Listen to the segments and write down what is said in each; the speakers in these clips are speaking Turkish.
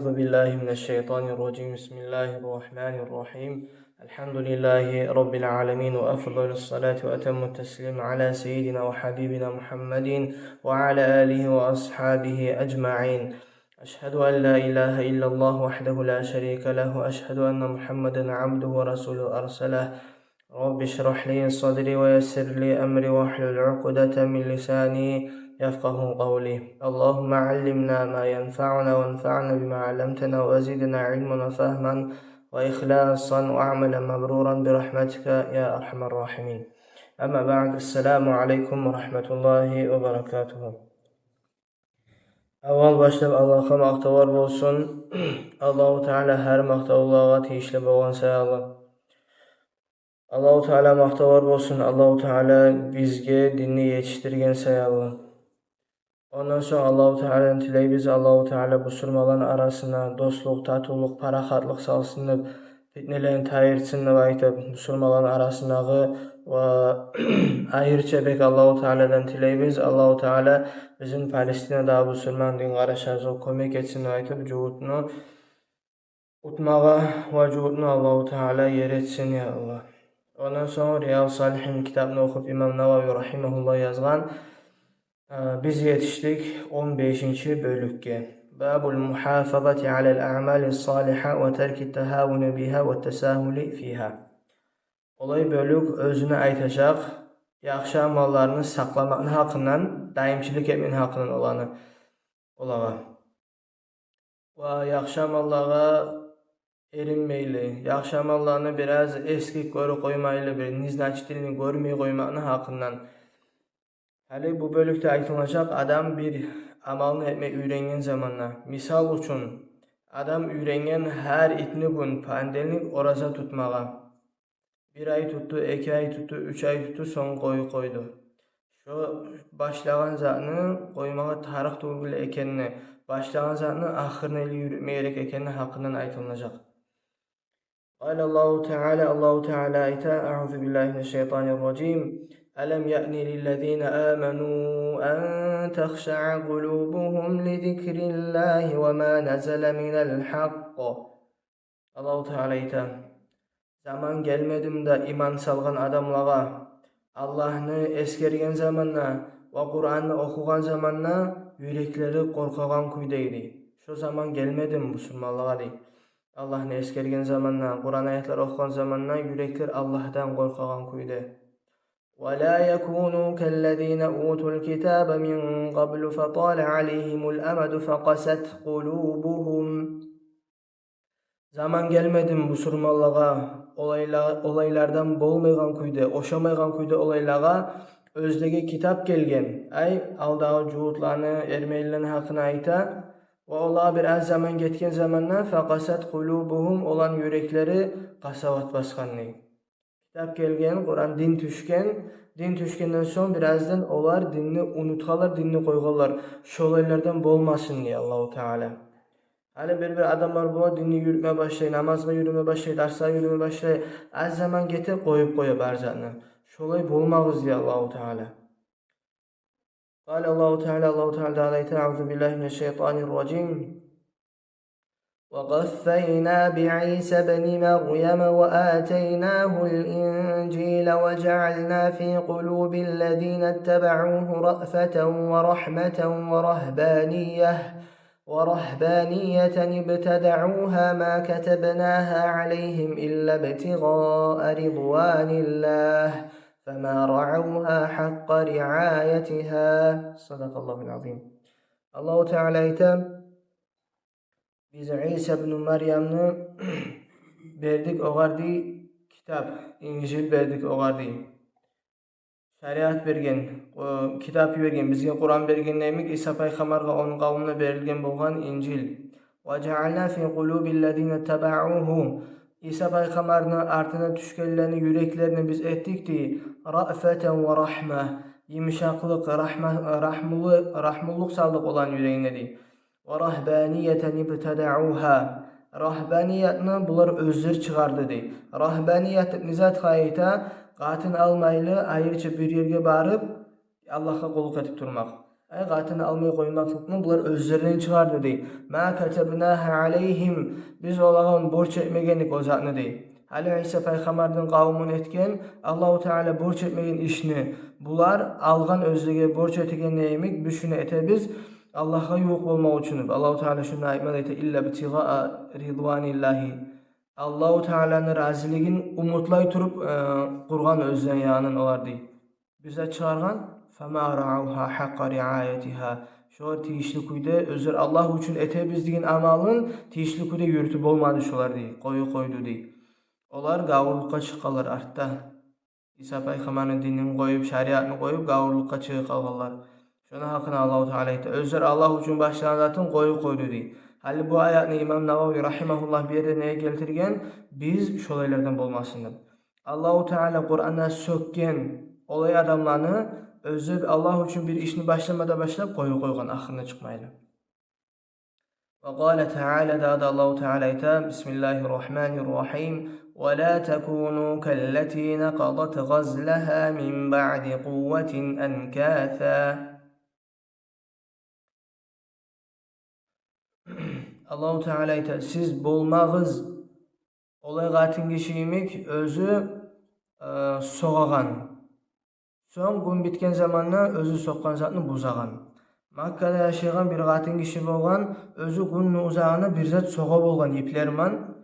أعوذ بالله من الشيطان الرجيم بسم الله الرحمن الرحيم الحمد لله رب العالمين وأفضل الصلاة وأتم التسليم على سيدنا وحبيبنا محمد وعلى آله وأصحابه أجمعين. أشهد أن لا إله إلا الله وحده لا شريك له وأشهد أن محمدا عبده ورسوله أرسله. رب اشرح لي صدري ويسر لي أمري واحلل عقدة من لساني يفقه قولي. اللهم علمنا ما ينفعنا وانفعنا بما علمتنا وزدنا علما وفهما وإخلاصا وعملا مبرورا برحمتك يا أرحم الراحمين. أما بعد، السلام عليكم ورحمة الله وبركاته. Avval başlab Allah'a maqtavar bolsun. Allahu Teala her maqtavlağa tiyişli bolğan sayalım. Allahu Teala maqtavar bolsun. Allahu Teala bizge dinni yetiştirgen sayalım. Ondan sonra Allahu Teala'dan tileybiz. Allahu Teala bu surmaların arasına dostluk, tatuluk, parahatlık salsın deb, fitnelerini tayırtsın deb aytıp, bu surmaların arasındağı ve ayırça bek Allahu Teala'dan tileybiz. Allahu Teala bizim Palestina'da bu surmanın din qaraşarıza kömek etsin deb aytıp, juhudunu utmağa ve juhudunu Allahu Teala yer etsin ya Allah. Ondan sonra Riyad-ı Salihin kitabını okup İmam Navavi rahimahullah yazgan. Biz yetiştik 15. bölükке. Babul muhafazati alel a'malis saliha ve terki tehavuni biha ve tesahuli fiha. Olay bölük özüne aytacak, yaxşı amallarını saklamanın hakkından, daimçilik etmenin hakkından olanı olağa. Ve yaxşı amallara erinmeyli, yaxşı amallarını biraz eski görü koymaylı, bir niznaçtilini görmeyi koymanın hakkından. Hali bu bölükte aytılacak, adam bir amalını etmeyi öğrengen zamanla. Misal üçün, adam öğrengen her itni gün pandelini oraza tutmağa. 1 ay tuttu, 2 ay tuttu, 3 ay tuttu, son koydu. Şu başlayan zatını koymağa tarih doğrulu ekenini, başlayan zatını ahırına ili yürütmeyerek ekenini hakkından aytılacak. Allahu Teala ayta, A'udhu billahi mineşşeytanirracim. ألم يأن للذين آمنوا أن تخشع قلوبهم لذكر الله وما نزل من الحق. Allahu Teala ayta, zaman gelmedim de iman salgan adamlara, Allah'ını eskergen zamanla ve Kur'an'ı okugan zamanla yürekleri korkagan kuydaydı. Şu zaman gelmedim bu Müslümanlara değil. Allah'ını eskergen zamanla, Kur'an ayetleri okugan zamanla yürekler Allah'tan korkagan kuyday. ولا يكونوا كالذين أوتوا الكتاب من قبل فطال عليهم الأمد فقست قلوبهم. Zaman gelmedim bu surmallağa, olaylardan bolmaygan kuyda, oşamaygan kuyda olaylağa özdege kitap gelgen. Ay aldağı juhutlarını ermeylilerin hakkına ayta ve ola bir az zaman getken zamanla faqasat qulubuhum olan yürekleri qasavat baskanlı. Kitap gelgen, Kur'an din düşkenden son birazdan olar dinni unutkalar, dinni koygalar. Şu olaylardan bolmasın diye Allahu Teala. Hani bir adamlar bu dinni yürüme başlayı, namazga yürüme başlayı, dersa yürüme başlayı, az zaman getir koyup arzatını. Şu olay bolmağız diye Allahu Teala. Allahu Teala ayet, Euzu billahi mineşşeytanirracim. وقفينا بعيسى بن مريم وآتيناه الإنجيل وجعلنا في قلوب الذين اتبعوه رأفة ورحمة ورهبانية ابتدعوها ما كتبناها عليهم إلا ابتغاء رضوان الله فما رعوها حق رعايتها. صدق الله العظيم. الله تعالى biz İsa ibn Meryem'ni verdik oğardı kitap, İncil verdik oğardı. Şeriat bergen, kitap bergen, bizge Kur'an bergen neymek? İsa Peygamber'e onun kavmine verilgen bolgan İncil. Ve cealna fi kulubillezine tabauhu. İsa Peygamber'in artına düşkenlerini, yüreklerini biz ettik di. Ra'feten ve rahme, yumuşaklık, rahmuluk saldık olan yüreğine di. وَرَهْبَانِيَةً اِبْتَدَعُوهَا. Rahbaniyetini bular özler çıkardı dey. Rahbaniyet nizat kayıta katın almaylı ayrıca bir yerge barıp Allah'a kulluk edip durmak. Gatini almay koymaklıkını bular özlerinden çıkardı dey. Ma katebnaha aleyhim. Biz olagan borç etmegenlik o zatını dey. Hali İsa Peygamberden kavmun etken Allahu Teala borç etmegen işini bular algan özlüge borç etegen neymek düşüne ete biz Allah'a yok olmak için. Allahu Teala şunu aytmadı illa bitiga ridvanillahi. Allahu Teala'nın raziligin umutlay turup kurgan özden yanın olar dey. Bize çağırgan فَمَا رَعَوْهَا حَقَّ رِعَايَتِهَا. Şolar tiyişli kuyda özür Allah üçün ete bizdigin amalın tiyişli kuyda yürütüp olmadı şolar dey. Koydu dey. Olar gavurlukka çıkalar artta. İsa Peygamber'in dinini koyup, şariatını koyup gavurlukka çıkı kalgalar. Şuna hakkında Allah-u Teala aytdı. Özür Allah üçün başlayan zatın koydu dey. Hali bu ayatını İmam Navavi rahimahullah bir yerde neye geltirgen? Biz şolaylardan bolmasındır. Allah-u Teala Kur'an'a sökken olay adamlarını özür Allah için bir işini başlamada başlap koygan ahırına çıkmayla. Ve qala Teala da Allahu Teala ayta Bismillahirrahmanirrahim ve la tekunu kelleti naqadat gazlaha min ba'di kuvvetin enkâtha. Allahu Teala ayta siz bolmağız olay gatin kişiymek özü soğagan. Soň gün bitken zamanna özü sokkan zatını buzagan. Makkada yaşayan bir gatin kişi bolgan, özü günni uzağını bir zat soğa bolgan iplerman.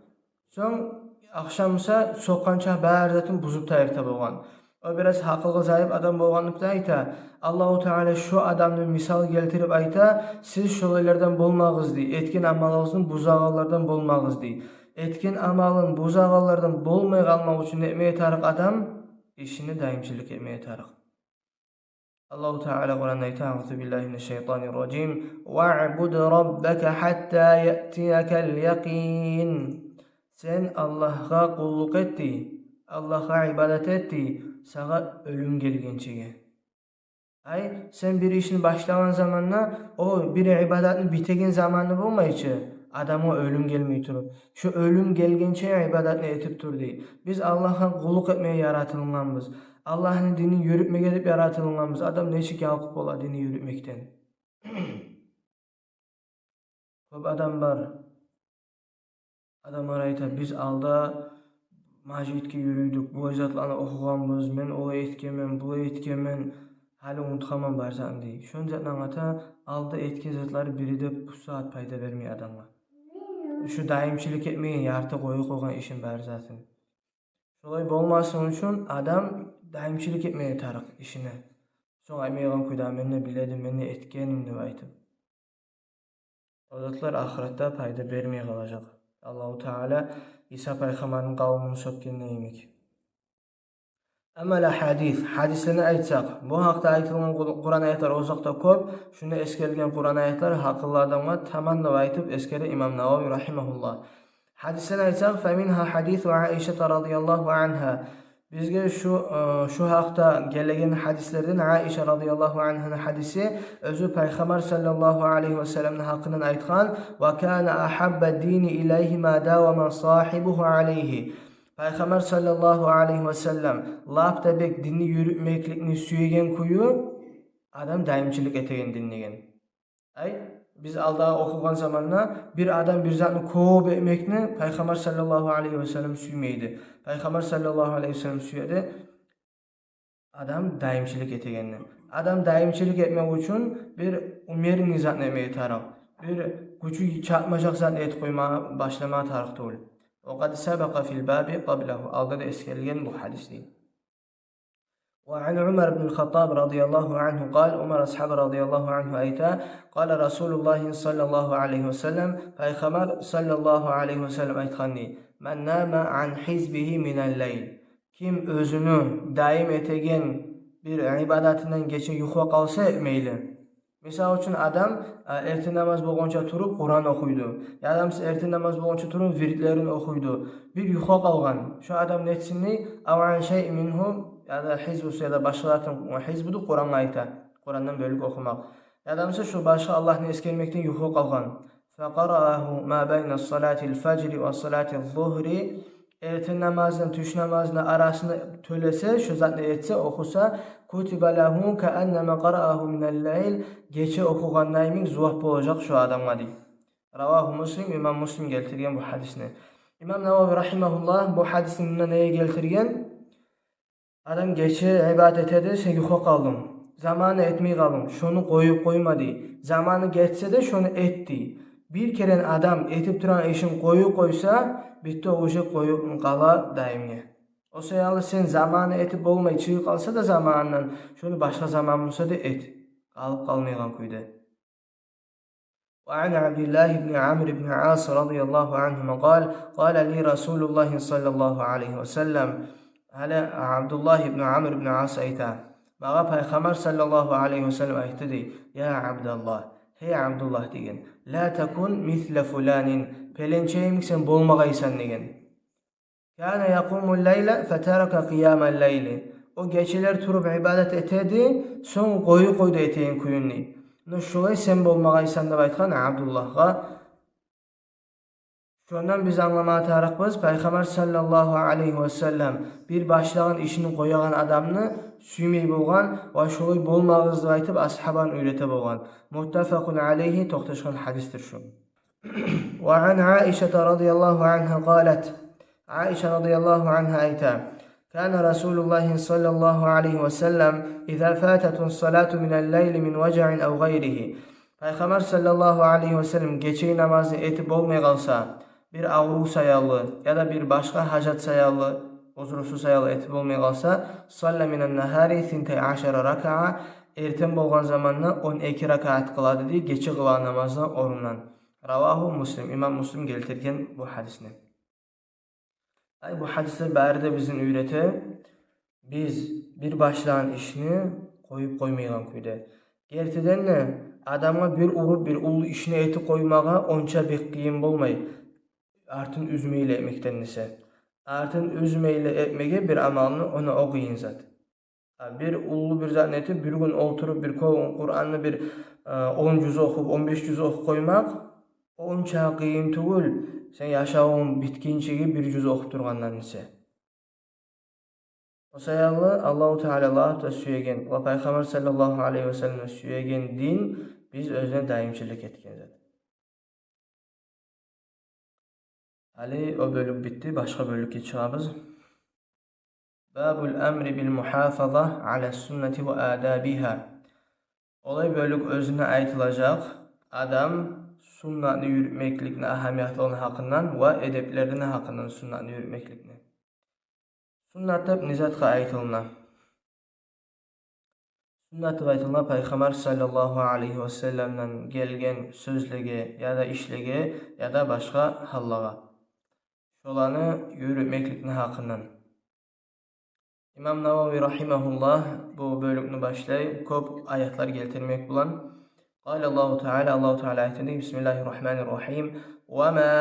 Soň akşamsa sokkança bär zatın buzup tayırta bolgan. O biraz hakılgı zayıf adam bolganlıkta ayta. Allahu Teala şu adamны misal keltirip ayta, siz şolaylardan bolmağız dey. Etkin amalınızın buzağalardan bolmağız dey. Etkin amalın buzağalardan bolmay kalmak üçün etmeye tarık adam işini daimçilik etmeye tarık. Allah Teala Kur'an'da ayta "Euzu billahi mineşşeytanirracim. Ve'bud rabbeke hatta ye'tiyekel yakin." Sen Allah'a kulluk etti, Allah'a ibadet etti, sana ölüm gelgençege. Ay sen bir işini başlagan zamanla o bir ibadetini bitegen zamanı bolmayçı. Adama ölüm gelmey turur. Şu ölüm gelgençe ibadetini etip tur dey. Biz Allah'a kulluk etmeye yaratılganbız. Allah'ın dinini yürütme gelip yaratılganbız. Adam neçik yalkıp bola dini yürütmekten. Köp adam var. Adam arayta biz alda majitke yürüydük. Bu zatlarını okuganbız. Men o etkemen, bu etkemen. Hali unutkamam barsan dey. Şon zatlan ata alda etken zatları biri de bu saat payda vermey adamga. Şu daimçilik etmeyen yartı koygan işin bari zaten. Şolay bolmasın üçün adam daimçilik etmeye tarık işine. Soň aymeýan kuyda menne biledim, menne etkenim dep aytyp. O zatlar ahirette payda bermey kalacak. Allahu Teala İsa Peygamber'in kavmini sökkenine yemek. Ama hadislerini aytsak, bu haqda aytılgan Kur'an ayetler ozakta köp, şunu eskelgen Kur'an ayetler hakıllı adamga tamanla aytıp eskeri İmam Navavi rahimahullah. Hadislerini aytsak, فَمِنْهَا حَدِيثُ عَائِشَةَ radıyallahu anha. Bizge şu haqda gelegen hadislerden Aişe radıyallahu anh'ın hadisi özü Peygamber sallallahu aleyhi ve sellem'in hakkından aytgan ve kana ahabba dini ilayhi ma dawama sahibuhu aleyhi. Peygamber sallallahu aleyhi ve sellem lapta bek dinni yürütmeklikni süyegen kuyu adam daimçilik etegen dinlegen. Ay biz alda okugan zamanla bir adam bir zatını köp etmekni Peygamber sallallahu aleyhi ve sellem süymeydi. Peygamber sallallahu aleyhi ve sellem süyedi. Adam daimçilik etegenni. Adam daimçilik etmek üçün bir umerin zatını etmeye taraf. Bir gücü çarpmacak zatını et koyma başlamaya tarafta ol. وقد سبق في الباب قبله alda da eskelgen bu hadis değil. وعن عمر بن الخطاب رضي الله عنه قال عمر أصحاب رضي الله عنه أيتا قال رسول الله صلى الله عليه وسلم Peygamber sallallahu aleyhi ve sellem aytganni men nama an hizbihi minel leyl kim özünü daim etegen bir ibadetinden geçe yuxuga kalsa etmeyli. Misal üçün adam erti namaz bolgunça turup Kur'an okuydu. Ya adam erti namaz bolgunça turup viritlerini okuydu. Bir yuxuga kalgan. Şu adam netsinni avan şey minhum ya da hizbus ya da başkalarının hizbudu Kur'an'a ayta. Kur'an'dan bölük okumak. Ya adam ise şu başka Allah'ını eskelmekten yuxuga kalgan. فَقَرَأَهُ مَا بَيْنَ الصَّلَاةِ الْفَجْرِ وَالصَّلَاةِ الظُّهْرِ erten namazını, tuş namazını arasını tölese, şu zatla etse, okusa, kutiba lahu keenneme qara'ahu minel-leyl, gece okuğanlayımın zuhb olacak şu adamla deyip. Ravahu Muslim, İmam Muslim geltirgen bu hadisini. İmam Nevavi rahimahullah bu hadisini neye geltirgen? Adam gece ibadet ederse yuha kaldım. Zamanı etmeyi kaldım. Şunu koyup koymadı. Zamanı geçse de şunu etti. Bir kere adam etip duran işin koyu koysa bitti o işi koyup kala daimye. O sayalı sen zamanı etip olmayı çığı kalsa da zamanından şunu başka zaman olsa da et. Kalıp kalmayan kuydu. وعن عبد الله بن عمرو بن عاص رضي الله عنهما قال لي رسول الله صلى الله عليه وسلم على عبد الله بن عمرو بن عاص ayta mağa Peygamber sallallahu aleyhi ve sellem aytdı ya Abdullah hey Abdullah degen la takun misle fulanin pelençeyim sen bolmagaysan degen kana yaqumul leyla fetaraka qiyamal leyli o geceler turup ibadet etedi son koydu eteyin kuyunni şolay sen bolmagaysan dep aytkan Abdullah'a. Şondan biz anlamaya tarıqbız. Peygamber sallallahu aleyhi ve sellem bir başlağın işini koyagan adamını süymey bolgan ve şolay bolmağız dep aytıp ashaban öyrete bolgan. Muttafaqun aleyhi toqtaşkan hadistir şu. Ve an Aişe radıyallahu anha qalet. Aişe radıyallahu anha ayta. كان رسول الله صلى الله عليه وسلم إذا فاتت الصلاة من الليل من وجع أو غيره Peygamber sallallahu aleyhi ve sellem gece namazı etip olmaya kalsa bir avru sayalı ya da bir başka hacet sayalı uzrusu sayalı etip olmaya kalsa salla minen nahari 12 raka'a erten bolgan zamanla 12 rakaat kıladı diye geçe kılan namazına orundan. Ravahu Muslim, İmam Muslim geltirgen bu hadisini. Bu hadisler bari bizin öyrete biz bir başlayan işini koyup koymayan kuydu. Gertiden ne? Adama bir urup bir ulu işini eti koymağa onça bek kıyım bolmay. Artın üzmeyle etmekten ise. Artın üzmeyle etmege bir amalını ona o kıyın zat. Bir ulu bir zat neti bir gün oturup bir Kur'an'ı bir 10 cüz okup 15 cüz okup koymak onça kıyım tugul. Sen yaşağın bitkinçeği bir cüz okup durgandan ise. O sayalı Allah-u Teala da süyegen ve Peygamber sallallahu aleyhi ve sellem süyegen din biz özüne daimçilik etken zaten. Ali o bölük bitti. Başka bölüke çıkabız. Babul emri bil muhafaza ala sünneti ve adabiha. Olay bölük özüne aytılacak. Adam sünnetini yürütmeklikine ahamiyatlı olan hakkından ve edeplerine hakkından sünnetini yürütmeklikine. Sünnet'te nizatga aytılına. Sünnet'e aytılına Peygamber sallallahu aleyhi ve sellem'den gelgen sözlege ya da işlege ya da başka hallaga. Şolanı yürütmeklikine hakkından. İmam Nevavi rahimahullah bu bölümünü başlayıp köp ayetler getirmek bulan. Allahu Teala ayetinde Bismillahirrahmanirrahim. وَمَا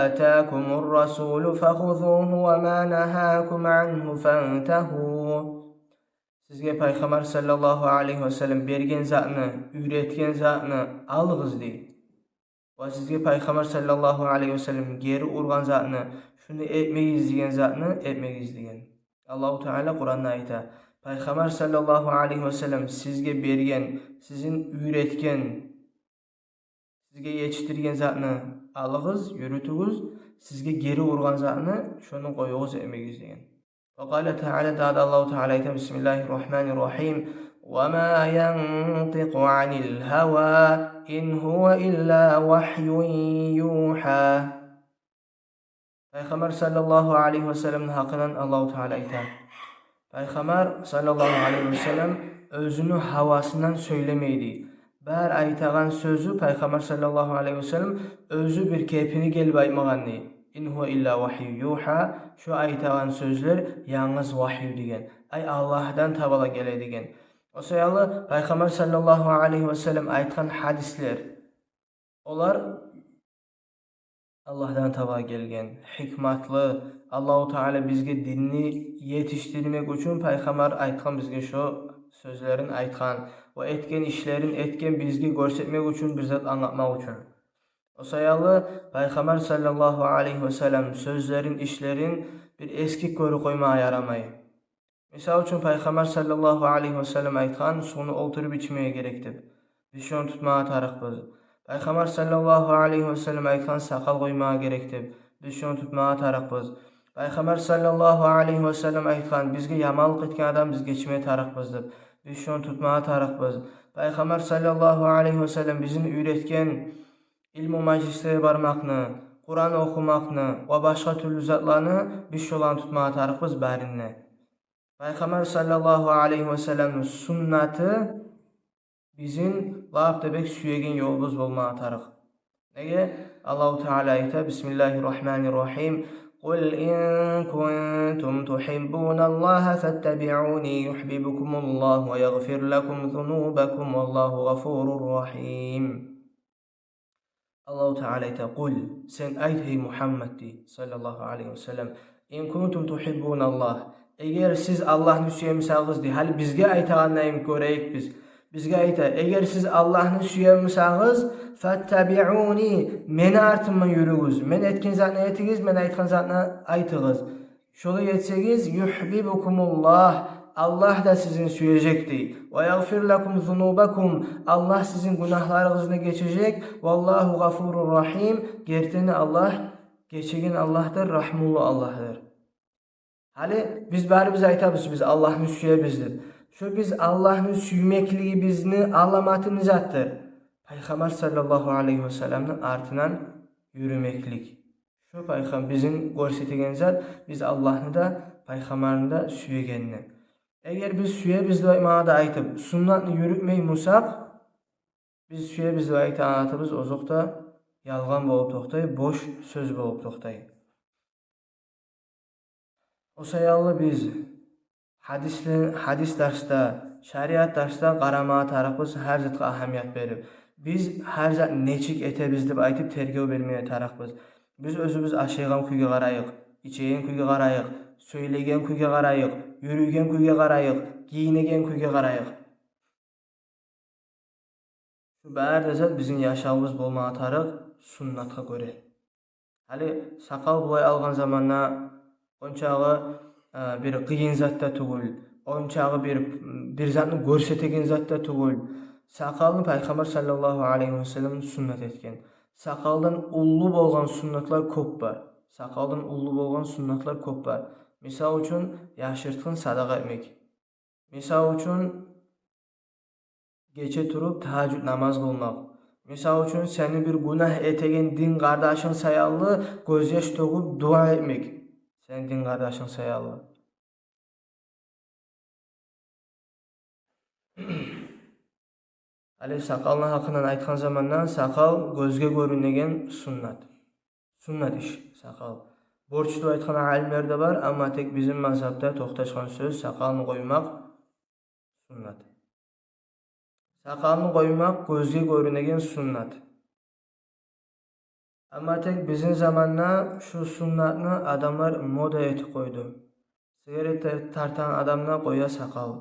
أَتَاكُمُ الرَّسُولُ فَخُذُوهُ وَمَا نَهَاكُمْ عَنْهُ فَانْتَهُوا. Sizge Peygamber sallallahu aleyhi ve sellem bergen zatını, üretken zatını alığız deyip. Ve sizge Peygamber sallallahu aleyhi ve sellem geri urgan zatını, şunu etmeyiz diyen zatını etmeyiz diyen. Allahu Teala Kur'an'da ayta. Peygamber sallallahu aleyhi ve sellem sizge bergen, sizin üretken, sizge yetiştirgen zatını alığız, yürütüğüz, sizge geri urgan zatını şunu koyuğuz etmeyiz diyen. وقال تعالى دعا الله تعالى بسم الله الرحمن الرحيم وما ينطق عن الهوى إن هو إلا وحي يوحى. Peygamber sallallahu aleyhi ve sellem'in hakkından Allah-u Teala aytar. Peygamber sallallahu aleyhi ve sellem özünü havasından söylemeydi. Bär aytağan sözü Peygamber sallallahu aleyhi ve sellem özü bir kepini gelip aytmağandı. İn huve illa vahyu yuha. Şu aytağan sözler yalnız vahyu degen. Ay Allah'dan tabala gele degen. O sayalı Peygamber sallallahu aleyhi ve sellem aytgan hadisler. Olar Allah'dan tabala gelgen. Hikmatlı. Allahu Teala bizge dinni yetiştirmek için Peygamber aytgan bizge şu sözlerin aytgan ve etken işlerin etken bizge görsetmek için bizzat anlatmak için. O sayalı Peygamber sallallahu aleyhi ve sellem sözlerin, işlerin bir eskik görü koymaya yaramayı. Misal üçün Peygamber sallallahu aleyhi ve sellem aytgan sunu oturup içmeye gerektir. Biz şunu tutmaya tarıqbız. Peygamber sallallahu aleyhi ve sellem aytgan sakal koymaya gerektir. Biz şunu tutmaya tarıqbız. Peygamber sallallahu aleyhi ve sellem aytgan bizge yamanlık etken adam biz geçmeye tarıqbızdır. Biz şunu tutmaya tarıqbız. Peygamber sallallahu aleyhi ve sellem bizim üretken ilmu majlislere barmakны, Kur'an okumakны ve başka türlü zatlarını biz şolan tutmaya tarıqbız bärinne. Peygamber sallallahu aleyhi ve sellem sünneti bizim labdebek süyegen yolumuz bolmağa tarık. Nege? Allahu Teala ayta Bismillahirrahmanirrahim. Kul in kuntum tuhibbunallaha fattabi'uni yuhibbukumullah ve yaghfir lakum zunubakum vallahu gafurur rahim. Allahu Teala ayta kul sen ayt hey Muhammed sallallahu aleyhi ve sellem in kuntum tuhibbunallah eğer siz Allah'ını süyemsağız diye hali bizge aytağanlayım göreyik biz. Bizge ayta eğer siz Allah'ını süyemsağız fattabi'uni meni artımma yürügüz. Men etken zatına etigiz, men aytkan zatına aytığız. Şolu yetsegiz yuhibbukumullah Allah da sizin süyecekti. Ve yaghfir lakum zunubakum Allah sizin günahlarınızı geçecek. Vallahu gafurur rahim gerteni Allah geçegin Allah'tır, rahmullu Allah'tır. Hali biz bari biz aytabız biz Allah'ını süyebizdir. Şu biz Allah'ını süymekliği bizni alamatımız attır. Peygamber sallallahu aleyhi ve sellem'den artınan yürümeklik. Şu Peygamber bizim görsetigen zat biz Allah'ını da Peygamber'ini da süyegenini. Eğer biz süyebizdi da aytıp sünnatını yürütmeyi musak biz süyebizdi aytığımız ozukta yalgan bolup toktay, boş söz bolup toktay. O sayalı biz hadis dersde, şeriat dersde qaramağa tarafız her zatqa ahamiyat verib. Biz her zat neçik etebizdi deb aytıp tergev vermeye tarafız. Biz özümüz aşıygan kuyga qarayıq, içegen kuyga qarayıq, söylegen kuyga qarayıq, yürügen kuyga qarayıq, giyinegen kuyga qarayıq. Şu bär zat bizim yaşawımız bolmağa tarıq sunnatga göre. Hali sakal bulay algan zamanna onçağı bir kıyın zatta tugul, onçağı bir zatını görsetegen zatta tugul. Sakalını Peygamber sallallahu aleyhi ve sellem sünnet etken. Sakaldan ullu bolgan sünnetler köp var. Sakaldan ullu bolgan sünnetler köp var. Misal üçün yaşırtqın sadaqa etmek. Misal üçün gece turup tahajjud namaz kılmak. Misal üçün seni bir günah etegen din kardeşin sayallı göz yaş togup dua etmek. Sen din kardeşin sayallı. Ali sakalın hakkından aytkan zamandan sakal gözge görünegen sunnat. Sunnat iş sakal. Borçlu aytkan alimler de var ama tek bizim mazhabda toxtaşkan söz sakalını koymak sunnat. Sakalını koymak gözge görünegen sunnat. Ama tek bizim zamanna şu sunnatını adamlar moda etip koydu. Sigaret tartan adamına koya sakal.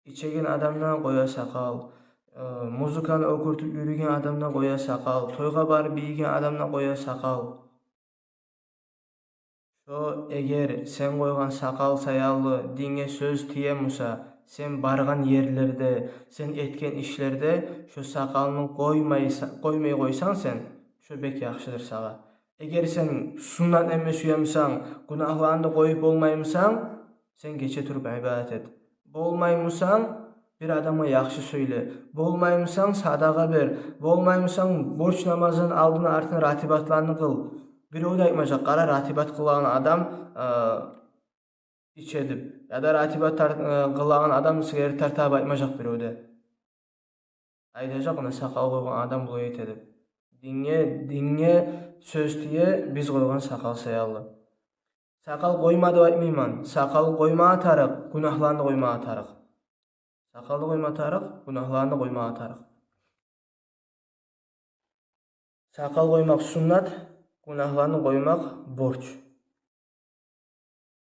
İçegen adamına koya sakal. Muzikanı okurtup yürügen adamına koya sakal. Toyga barıp biygen adamına koya sakal. Şu eğer sen koygan sakal sayallı dinge söz tiyemusa, sen bargan yerlerde, sen etken işlerde şu sakalını koymay koysan sen, şu bek yaxşıdır sağa. Eğer sen sunnat emme süyemsan, günahlarını koyup olmaymısan, sen geçe turup ibadet et. Bolmaymısan, bir adama yaxşı söyle. Bolmaymısan sadaqa ver. Bolmaymısan borç namazın aldığını artın ratibatlarını kıl. Bir o da aytmajak, qara ratibat kılağın adam iç edip. Ya da ratibat kılağın adam sigaret tartab aytmajak bir o da. Aytacak ona sakal koygan adam bulu et edip. Dinge söz diye biz koygan sakal sayallı. Sakal koymadı aytmayman. Sakal koymağa tarık, günahlarını koymağa tarık. Sakalı koyma tarık, günahlarını koymağa tarık. Sakal koymak sunnat, günahlarını koymak borç.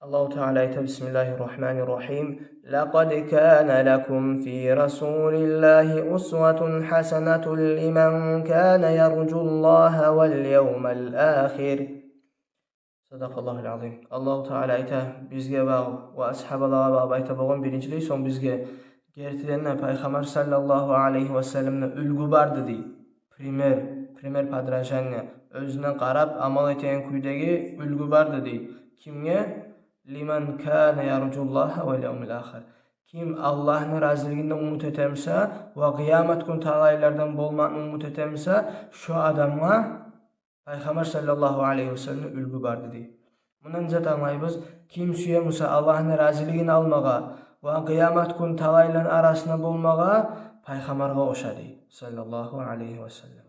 Allahu Teala ayta Bismillahirrahmanirrahim. Laqad kana lakum fi Rasulillahi uswatun hasanatun liman kana yarjullaha wal yawmal akhir. Sadaqallahul azim. Allahu Teala ayta bizge va ashabalarga ayta bo'lgan birinchilik son bizge gertilerine Peygamber sallallahu aleyhi ve sellem'ne ülgü bardı dey. Primer padrajanya özüne qarab amal eten kuydagi ülgü bardı dey. Kimge? Liman kana yarjullaha vel yevmil ahir. Kim Allah'ın raziliginden umut etemse ve kıyamet gün talaylardan bolmakını umut etemse şu adamga Peygamber sallallahu aleyhi ve sellem ülgü bardı dey. Bundan zat anlayız. Kim suyemse Allah'ın raziligini almaga ve kıyamet gün talayların arasında bolmaga Peygamberge oşa dey. Sallallahu aleyhi ve sellem.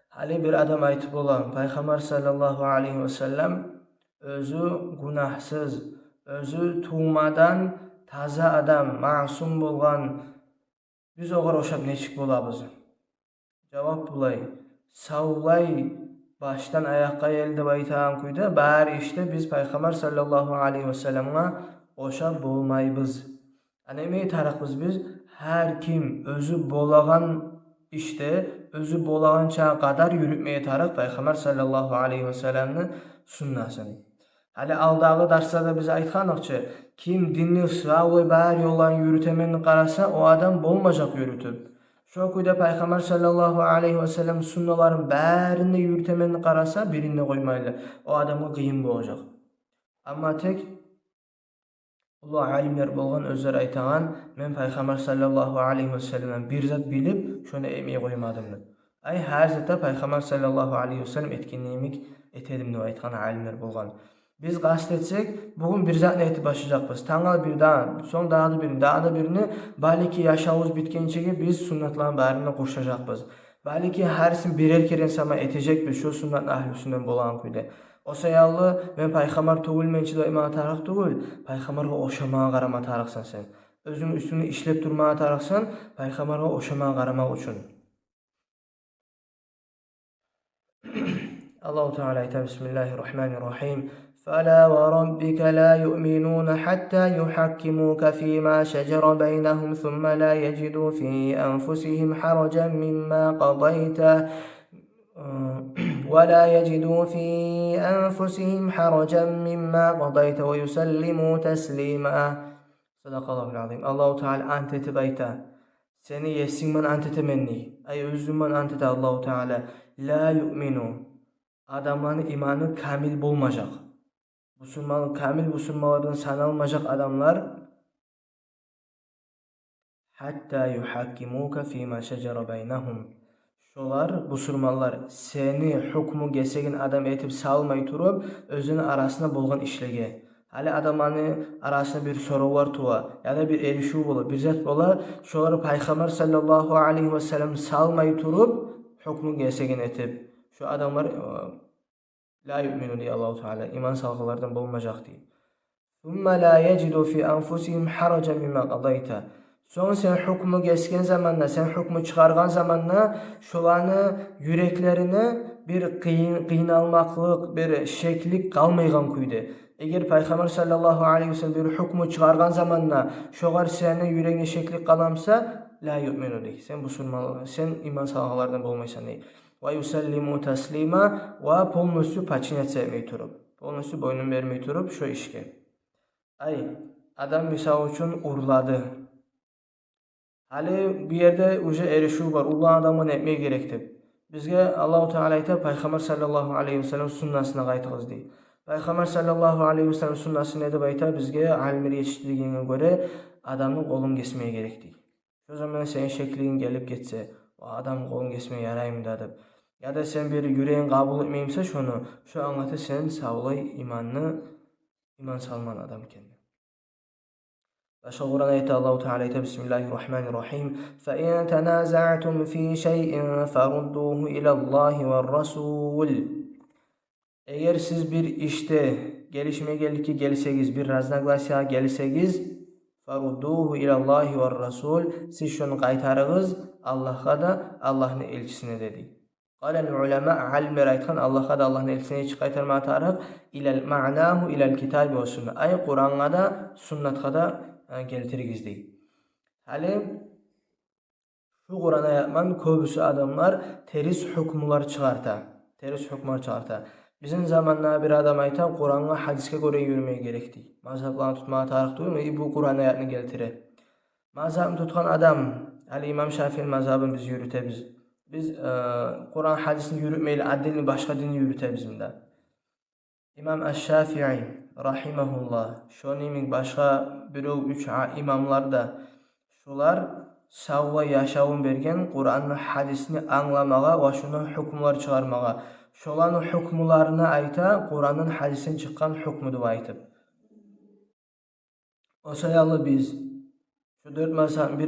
Hali bir adam aytıp olan Peygamber sallallahu aleyhi ve sellem özü günahsız, özü tuğmadan taza adam, masum bolgan. Biz oğar oşap neçik bolabız? Cevap bulay. Savlay baştan ayakka elde baytağın kuyda bari işte biz Peygamber sallallahu aleyhi ve sellem'e oşap bolmaybız. Anemeyi taraqız biz? Her kim özü bolagan işte, özü bolagan çağa kadar yürütmeye taraq Peygamber sallallahu aleyhi ve sellem'nin sünnasını. Hali aldağı darslarda bize aytqanıqçı, kim dinni sağlığı bari yollan yürütemenini qarasa o adam bolmajak yürütüp. Şu kuyda Peygamber sallallahu aleyhi ve sellem sunnaların bärini yürütemenini qarasa birinde koymaylı. O adamı kıyım bolacak. Ama tek Allah alimler bolgan özler aytağan, men Peygamber sallallahu aleyhi ve sellem'den bir zat bilip şunu emeye koymadım. Ay her zata Peygamber sallallahu aleyhi ve sellem etkinliğimik etedim dep aytgan alimler bolgan. Biz qasd etsek, bugün bir zatni etip başlayacakpız. Taňal bir dağ, soň dağda birini, baliki yaşawız bitkençege biz sunnatlaryň baryny gurşajakpız. Baliki hersin birer keren sama etejekpiz şu sunnat ahlüsünden bolan kuyda. O sayallı men Peygamber tugul mençi doýma taraq tugul, Peygamberge oşamağa garama taraqsan sen. Özüň üstüne işlep durmağa taraqsan, Peygamberge oşamağa garamak üçin. Allahu Teala ayta Bismillahirrahmanirrahim. فلا وربك لا يؤمنون حتى يحكموك فيما شجر بينهم ثم لا يجدوا في أنفسهم حرجا مما قضيت ولا يجدوا في أنفسهم حرجا مما قضيت ويسلموا تسليما. صدق الله العظيم. الله تعالى أنت تبيتا seni yesinmen antetemenni ay özümen antete Allahu Teala la yu'minu adamların imanı kamil bolmajak. Musulman, kamil musulmanlardan sanalmayacak adamlar hatta yuhakkimuka fima şecere beynahum. Şolar musulmanlar seni hukmu gesegin adam etip salmay turup özünün arasında bolgan işlege. Hali adamların arasında bir soru var tuva ya da bir erişu bola, bir zat bola. Şoları Peygamber sallallahu aleyhi ve sellem salmay turup hukmu gesegin etip. Şu adamlar la yu'minu diye Allahu Teala iman salgılardan bolmajak diye. Thumma la yajidu fi anfusihim harajan mimma qadayta. Son sen hukmu geçken zamanla, sen hukmu çıkargan zamanla şolarni yüreklerine bir kıynalmaklık, bir şeklik kalmaygan kuydu. Eğer Peygamber sallallahu aleyhi ve sellem bir hukmu çıkargan zamanla şolar senin yüreğine şeklik kalamsa la yu'minu diye. Sen musulman, sen iman salgılardan bolmaysan diye. Ve yusallimu taslima ve polnusu paçinat sevmeyi turup. Polnusu boynun vermeyi turup şu işke. Ay adam misal üçün urladı. Hali bir yerde uca erişu var. Ulan adamın etmeye gerekti. Bizge Allahu Teala ayta Peygamber sallallahu aleyhi ve sellem sunnasına qaytığız dey. Peygamber sallallahu aleyhi ve sellem sunnasını edip ayta bizge alimleri yetiştirdiğine göre adamın kolun kesmeye gerek dey. O zaman senin şekliğin gelip geçse o adam kolun kesmeye yarayım da deyip. Ya da sen bir yüreğin kabul etmeyimse şunu, şu anlatı sen sağlay iman salman adam kendi. Başka Kur'an ayeti Allahu Teala ayeti Bismillahirrahmanirrahim. فَاِنْ تَنَازَعْتُمْ ف۪ي شَيْءٍ فَرُدُّوهُ اِلَى اللّٰهِ وَالرَّسُولِ. Eğer siz bir işte gelişmeye gelisegiz, bir raznaglasya gelisegiz, فَرُدُّوهُ اِلَى اللّٰهِ وَالرَّسُولِ. Siz şunu qaytarığız Allah'a da Allah'ın elçisine dedi. Qalal ulema alimler aytgan Allah'a da Allah'ın elçisine hiç qaytarma tarıq ilal ma'nahu ilal kitabi ve sünnet. Ay Kur'an'a da sünnet'a da keltirgizdi. Hali şu Kur'an'a yapman köbüsü adamlar teris hükümler çıkarta. Teris hükümler çıkarta. Bizim zamanla bir adam ayta Kur'an'a hadiske göre yürümeye gerekti. Mazhablarını tutmaya tarih duymuyor. Bu Kur'an ayetini keltire. Mazhabını tutkan adam, Ali İmam Şafii'nin mazhabını biz yürütemiz. Biz Kur'an hadisini yürütmeyle adilini başka dini yürütemiz de. İmam Eş-Şafii rahimahullah, şonimin başka bir üç imamlar da şular sağva yaşavun bergen Kur'an'ın hadisini anlamağa ve şunun hükümler çıkarmağa. Şolanın hükümlerini ayta Kur'an'ın hadisini çıkan hükmüdü aytıp. O sayalı biz şu dört mazhab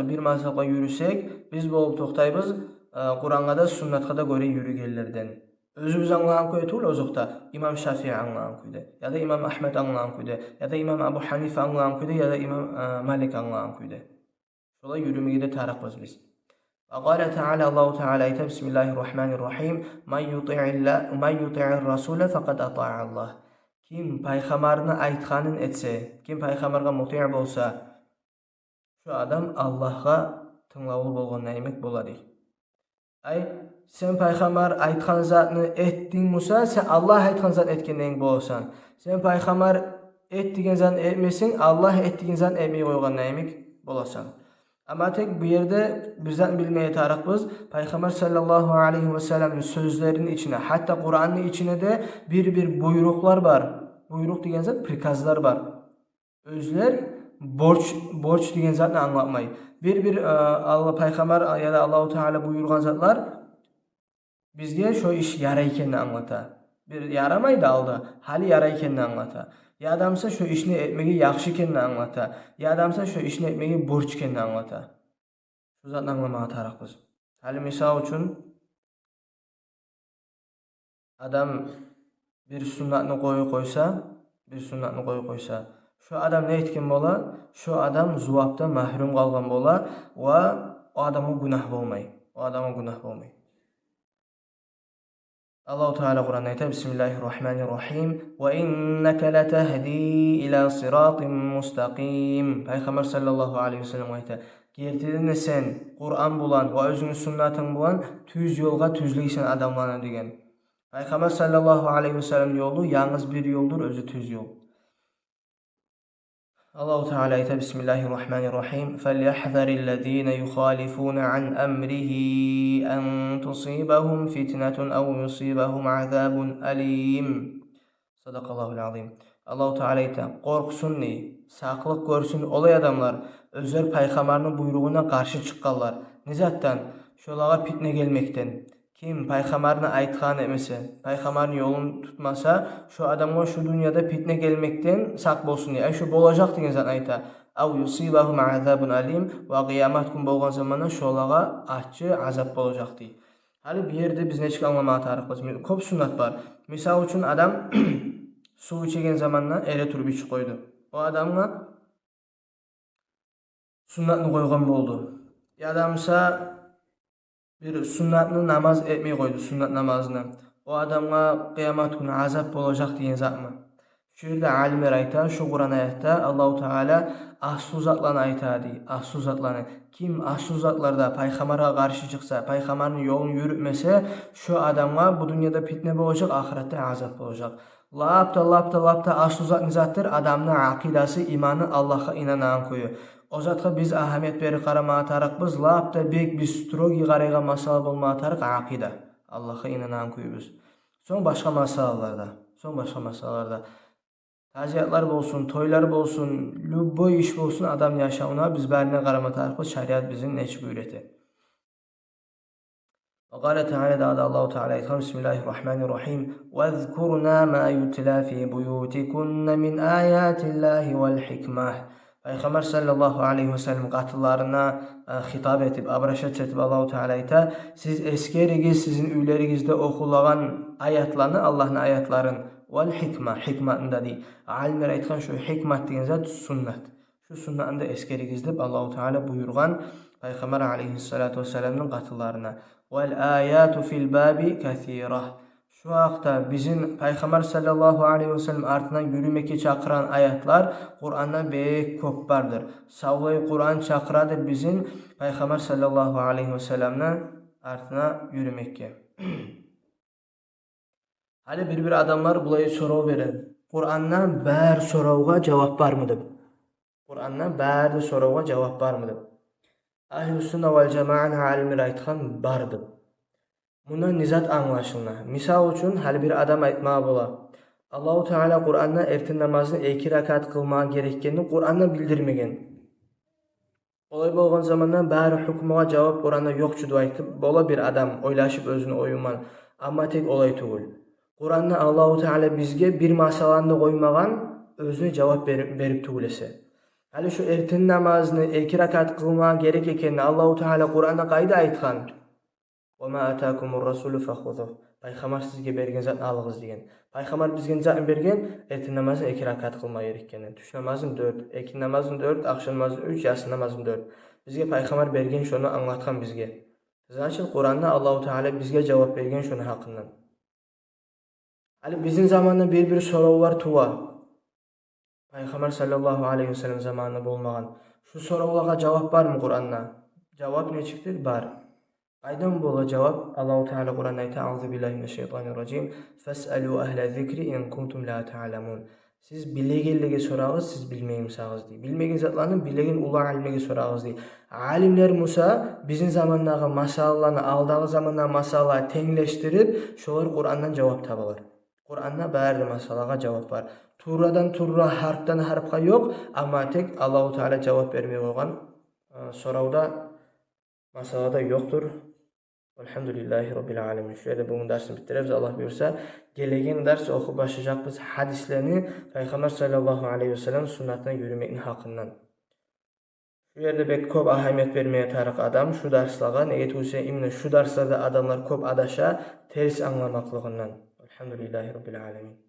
bir mazhabga yürüsek biz bolup toktayбыз Kur'an'a da sünnet'e da göre yürügenlerden. Özümüz anlayan koyu tuğul ozukta İmam Şafii anlayan koydu ya da İmam Ahmet anlayan koydu ya da İmam Abu Hanife anlayan koydu ya da İmam Malik anlayan koydu. Şola yürümeye de tarafız biz. Qala Teala Allahu Teala ayta Bismillahirrahmanirrahim. Men yuti'ir rasule faqad ata'a Allah. Kim peygamberini aytganın etse, kim peygamberge muti' bolsa, şu adam Allah'a tınlawul bolgan emek boladi. Ay sen peygamber aytgan zatını ettin musa, sen Allah aytgan zat etkendeň bolsan. Sen peygamber etdigen zat etmesin, Allah etdigen zat etmey koygan emek bolasan. Ama tek bu yerde bizden bilmeye tarafız. Peygamber sallallahu aleyhi ve sellem'in sözlerinin içine, hatta Kur'an'ın içine de bir buyruklar var. Buyruk degen zat prikazlar var. Özler borç degen zatını anlatmayı. Allah Peygamber ya da Allahu Teala buyurgan zatlar bizge şu iş yaraykenini anlata. Bir yaramaydı aldı. Hali yaraykenini anlata. Ya adamsa şu işini etmegi yaxşı ekenini anlata. Ya adamsa şu işini etmegi borç ekenini anlata. Şu zatını anlamağa tarafız. Hali misal üçün adam bir sünnetini koysa, şu adam ne etken bola? Şu adam zuvapta mahrum kalgan bola ve o adamın günah bolmay. Allah Teala Kur'an'da ayta Bismillahirrahmanirrahim ve inneke letehdi ila sıratin mustaqim. Peygamber sallallahu aleyhi ve sellem ayta gertedin sen Kur'an bulan ve özünün sünnetin bulan tüz yolga tüzleysen adamlarına degen. Peygamber sallallahu aleyhi ve sellem yolu yalnız bir yoldur, özü tüz yol. Allah Teala ayta Bismillahirrahmanirrahim. Felyahzarillezine yuhalifun an emrihi en tusibahum fitnetun ev yusibahum azabun alim. Sadakallahul azim. Allah Teala ayta korksun ni, saqlıq görsün olay adamlar özler peygamberinin buyruğuna karşı çıqqanlar. Nizattan şolağa fitne gelmekten. Kim peygamberini aytgan emese, peygamberin yolunu tutmasa, şu adamga şu dünyada fitne gelmekten sak bolsun diye. Şu bolacak degen zat ayta. Aw yusibahum azabun alim ve kıyamet gün bolgan zamanda şolağa açı azap bolacak diye. Hali bir yerde biz neçik anlamağa tarafız. Köp sünnet var. Misal üçün adam su içegen zamandan ere turup içip koydu. O adamga sünnetini koygan boldu. Ya adamsa bir sünnetini namaz etmey koydu, sünnet namazını. O adamga kıyamet günü azap bolacak diyen zat mı? Şu yerde alimler ayta, şu Kur'an ayette Allahu Teala ahsu zatlarını aytadi. Ahsu zatlarını. Kim ahsu zatlarda peygamber'e karşı çıksa, peygamber'in yolunu yürütmese, şu adamga bu dünyada fitne bolacak, ahirette azap bolacak. Lapta ahsu zat nizattır, adamın akidası, imanı Allah'a inanan koyu. O zatga biz ahamiyet beri qaramağa tarafız. Lapta bek biz strogi qarayga masala bolmağa taraf akida. Allah'a inanan koyubuz. Son başka masalalarda. Taziyatlar bolsun, toylar bolsun, lübboy iş bolsun adam yaşamına biz bərine qarama tarafız. Şariat bizim neçik üyreti. وقال تعالى دعا الله تعالى بسم الله الرحمن الرحيم واذكرنا ما يتلى في بيوتكن من آيات الله والحكمة. Peygamber sallallahu aleyhi ve sellem qatıllarına hitap etip, abraşat etip Allah-u Teala ayta, siz eskerigiz, sizin üylerinizde okulağan ayatlarını, Allah'ın ayatların vel hikma, hikmatında değil. Alimler aytkan şu hikmat degen zat sünnet. Şu sunnatını da eskerigiz deb Allahu Teala buyurgan Peygamber aleyhissalatu vesselam'ın qatılarına. Vel ayatu fil babi kathira. Şu haqda bizim Peygamber sallallahu aleyhi ve sellem artından yürümekki çakıran ayatlar Kur'an'da bek köp bardır. Savlayı Kur'an çakıradı bizim Peygamber sallallahu aleyhi ve sellem'den artına yürümekki. Hali bir adamlar bulayı sorav verin. Kur'an'dan bär soravga cevap var mı deb. Kur'an'dan bär soravga cevap var mı deb. Ahl-i sünnet vel cemaat alimleri aytgan bar deb. Buna nizat anlaşılma. Misal üçün hali bir adam aytmağa bola. Allahu Teala Kur'an'da ertin namazını 2 rakat kılmağa gerekkenini Kur'an'da bildirmegen. Olay bolgan zamandan bari hukmuğa cevap Kur'an'da yok judu aytıp bola bir adam oylaşıp özünü oyuman. Ama tek olay tugul. Kur'an'da Allahu Teala bizge bir masalanda koymagan özüne cevap verip tugulese. Hali şu ertin namazını 2 rakat kılmağa gerek ekenini Allahu Teala Kur'an'da kayda aytgan. وَمَا أَتَاكُمُ الرَّسُولُ فَخُذُوهُ. Peygamber sizge bergen zatını alığız degen. Peygamber bizge zatını bergen ertin namazını 2 rakat kılma gerekkeni. Tuş namazın 4, ekin namazın 4, akşam namazın 3, yatsı namazın 4. Bizge Peygamber bergen şunu anlatkan bizge. Zaten Kur'an'da Allahu Teala bizge cevap bergen şunu hakkından. Ali bizim zamanında bir soravlar tuva. Peygamber sallallahu aleyhi ve sellem zamanında bolmagan. Şu soravlarga cevap var mı Kur'an'da? Cevap ne çıktı? Bar. Aydan bola cevap Allahu Teala Kur'an'da ayta Euzubillahimineşşeytanirracim. Fes'alu ehle zikri in kuntum la ta'lemun. Siz bilegenligi sorağız, siz bilmeyimsağız diye. Bilmegen zatlarını bilegen ulu alimligi sorağız diye. Alimler Musa bizim zamandağı masallarını aldığı zamandağı masalları tengleştirip şolar Kur'an'dan cevap tabalar. Kur'an'da bärli masalaga cevap var. Turradan turra, harptan harpka yok ama tek Allahu Teala cevap vermeye koygan soravda masalada yoktur. Elhamdülillahi Rabbil alemin. Şöyle bugün dersini bitiririz. Allah buyursa gelegen ders okup başlayacağız hadislerini Peygamber sallallahu aleyhi ve sellem sünnetine yürümenin hakkından. Şu yerde bek köp ahamiyet vermeye tarık adam şu derslaga neye tüyse imne şu derslerde adamlar köp adaşa ters anlamaklığından. Elhamdülillahi Rabbil alemin.